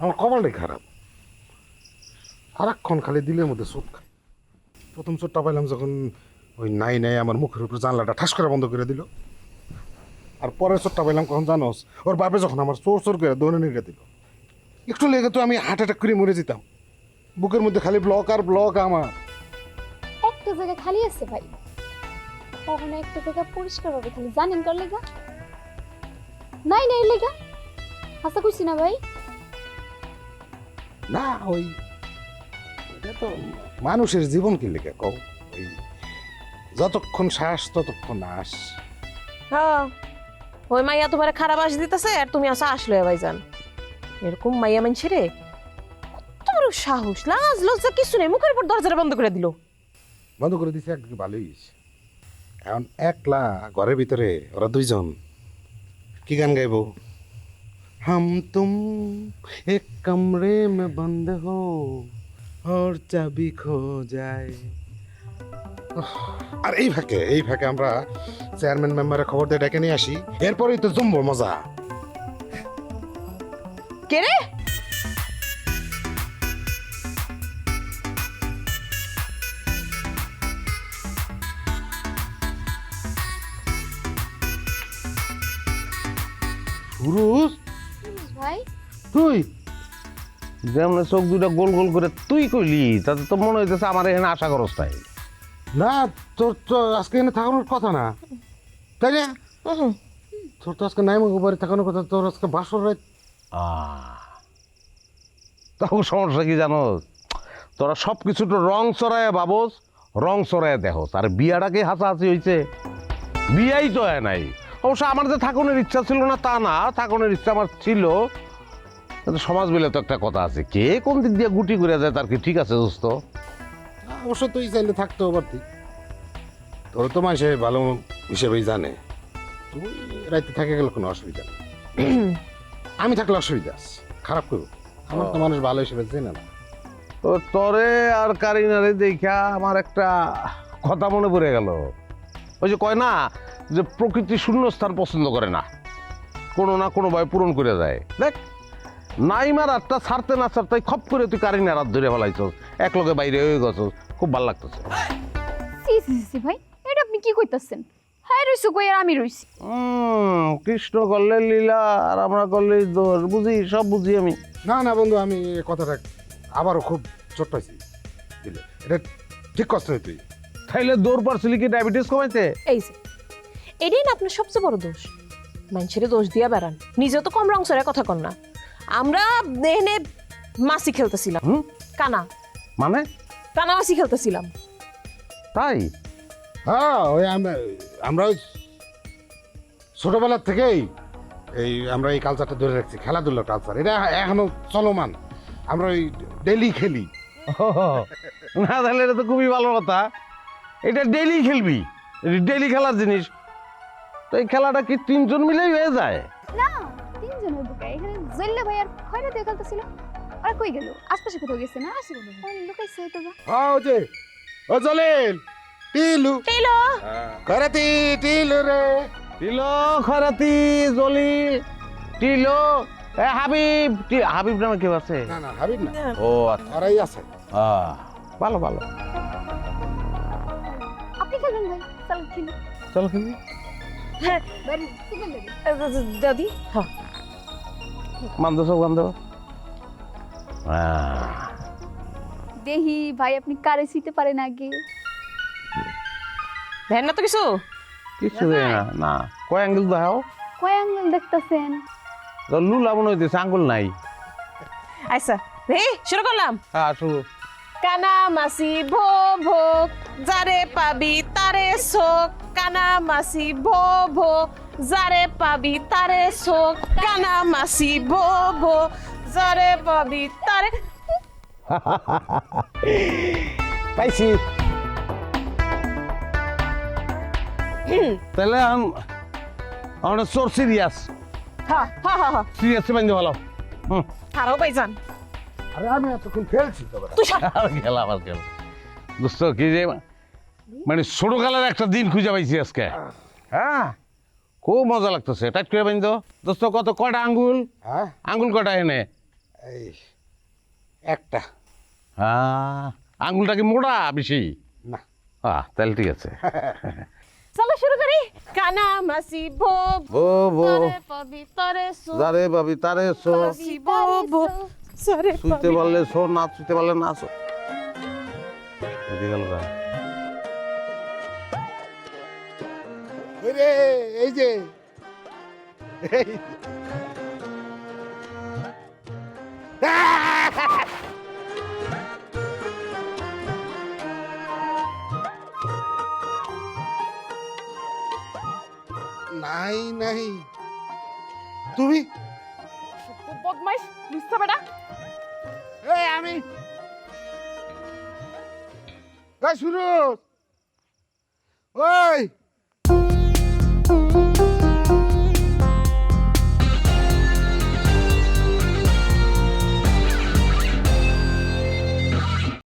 আমার কপালটাই খারাপ, সারাক্ষণ খালি দিলের মধ্যে চোট খায়। প্রথম চোটটা পাইলাম যখন ওই নাই নাই আমার মুখের উপর জানলাটা ঠাস করে বন্ধ করে দিল। আর পরের চোটটা পাইলাম কখন জানোস, ওর বাপে যখন আমার চোর চোর করে দৌড়ে নিয়ে দিল। একটু লেগে তো আমি হার্ট অ্যাটাক করে মরে যেতাম। বুকের মধ্যে খালি ব্লক আর ব্লক আমার। একটা জায়গা খালি আছে ভাই, কখনো একটা জায়গা পরিষ্কার হবে খালি জানেন কার লেগা? নাই নাই লেগা হাসা কইছি না ভাই। না ওই এটা তো মানুষের জীবন কি লেগে কও, ওই যতক্ষণ শ্বাস ততক্ষণ আস। হ্যাঁ, ওই মাইয়া তোমার খারাপ আস দিতেছে আর তুমি আসা আসলো ভাইজান। এরকম মাইয়া মানছে রে, কত বড় সাহস, লাজ লজ্জা কিছু নেই, মুখের উপর দরজাটা বন্ধ করে দিল। বন্ধ করে দিছে একদিকে ভালোই হয়েছে। এখন একলা ঘরের ভিতরে ওরা দুইজন কি গান গাইব? হাম তুম এক কমরে মে বন্ধ হো और চাবি খো যায়। আর এই ফাঁকে আমরা চেয়ারম্যান মেম্বারের খবর দিয়ে ডেকে নিয়ে আসি, এরপরেই তো জমবো মজা। কে রে? পুরুষ ভাই তুই যেমন চোখ দুটা গোল গোল করে তুই কইলি, তাতে তো মনে হইতেছে আমার এখানে আশা করস তাই না, তোর তো আজকে এখানে থাকানোর কথা না, তাই না? তোর তো আজকে নাই মুখ বাড়ি থাকানোর কথা, তোর আজকে বাসর রাত। তখন সমস্যা কি জানো, তোরা সব কিছু তো রং চড়ায় ভাবোস, রং চড়ায় দেখোস। আর বিয়াটাকে হাসাহাসি হয়েছে, বিয়াই তো হয় নাই। অবশ্য আমার যে থাকুনের ইচ্ছা ছিল না তা না, থাকুনের ইচ্ছা আমার ছিল, কিন্তু সমাজ মিলে তো একটা কথা আছে, কে কোন দিক দিয়ে গুটি করে যায় তার কি ঠিক আছে দোস্ত? অবশ্য তুই চাইলে থাকতেও পারতি, তোর তো মানুষে ভালো হিসেবেই জানে, তুই রাইতে থাকে গেলে কোনো অসুবিধা নেই। আমি থাকলে অসুবিধা আছে, খারাপ করবো, আমার তো মানুষ ভালো হিসেবে চেনে না। তো তরে আর কারিনারে দেখা আমার একটা কথা মনে পড়ে গেল। ওই যে কয় না যে প্রকৃতি শূন্যস্থান পছন্দ করে না, কোনো না কোনোভাবে পূরণ করে যায়। দেখ নাইমার রাতটা ছাড়তে না ছাড়তে খপ করে তুই কারিনার রাত ধরে ফেলাইছস, এক লগে বাইরে হয়ে গেছস, খুব ভালো লাগতেছে। সি সি সি ভাই, এটা আপনি কি কইতাছেন? হাই রইছো কই আর আমি রইছি? কৃষ্ণ করলে লীলা আর আমরা করলে দোষ, বুঝি সব বুঝি আমি। না না বন্ধু, আমি এই কথাটা আবারও খুব চোট পাইছি দিলে, এটা ঠিক করছ না তুই। তাইলে দৌড় পারছিলি কি ডায়াবেটিস কমাইতে? এই যে এটাই না আপনার সবচেয়ে বড় দোষ, মানুষের দোষ দিয়া বেড়ান, নিজে তো কম রং সরে কথা কন না। আমরা এনে মাসি খেলতেছিলাম, কানা মানে কানা মাসি খেলতেছিলাম। তাই? হ্যাঁ, ওই আমরা ওই ছোটবেলার থেকেই আমরা এই কালচারটা ধরে রাখছি, খেলাধুলার কালচার, এটা এখনো চলমান, আমরা ওই ডেলি খেলি। না তাহলে এটা তো খুবই ভালো কথা, এটা ডেইলি খেলবি, ডেইলি খেলার জিনিস। তো এই খেলাটা কি তিনজন মিলেই হয়ে যায়? না, তিনজন হইব কে? এখানে জল্লা ভাই আর খয়রা দিয়ে খেলতেছিল। আর কই গেল? আশপাশে কোথাও গেছে না? আসি বলো। লুকাইছে হয়তো বা। হ্যাঁ, ওই যে ও জলিল, টিলু টিলো করাতি, টিলু রে, টিলো খরাতি জলি টিলো এ হাবিব, হাবিব নামে কেউ আছে? না না হাবিব না, ও আচ্ছা, ওরাই আছে। ভালো ভালো, আপনি খেলবেন ভাই? চল খেলি। চলো খেলি। বাড়ি সিগন্যাল দেবে। দাদি। হ্যাঁ বান্ধব সব বান্ধব। দেহি ভাই আপনি কারে চিতে পারেন আগে? ভ্যান না তো কিছু? কিছু দেয় না, না কয় আঙ্গুল দাও, কয় আঙ্গুল দেখতাছেন? লুলা মনে হইতেছে, আঙ্গুল নাই। আচ্ছা শুরু করলাম। হ্যাঁ শুরু। কানা মাসি ভো ভো, যারে পাবি তারে শোক, কানা মাসি ভো ভো, যারে পাবি তারে শোক, কানা মাসি ভো ভো, যারে পাবি তারে। পাইছি। তাহলে আমরা চোর সিরিয়াস, হ্যাঁ হ্যাঁ হ্যাঁ হ্যাঁ, সিরিয়াস বান্ধব ভালো। হারাও পাইজান। আরে আমি এতক্ষণ খেলছি তো। তুই সর। আর খেলা আবার খেলা দোস্ত, কি যে মানে ছোটকালের একটা দিন খুঁজে পাইছি আজকে। হ্যাঁ, খুব মজা লাগতেছে, টাইট করে বাইন দো। দোস্ত কত কয়টা আঙ্গুল? হ্যাঁ আঙ্গুল কয়টা এনে? এই একটা আঙ্গুলটা কি মোটা বেশি? না তাহলে ঠিক আছে। চলো শুরু করি। কানা মাসি ভো ভো ভো ভো যারে পাবি তারে শোক যারে ভাবি তারে শো, মাসি ভো ভো যারে শুইতে পাবি পারলে শো, না শুইতে পারলে না শো। এদিকে গেল গা। ওই রে এই যে এই। নাই নাই তুমি বদমাইশ লুচ্চা বেটা। এই আমি শুরু ওই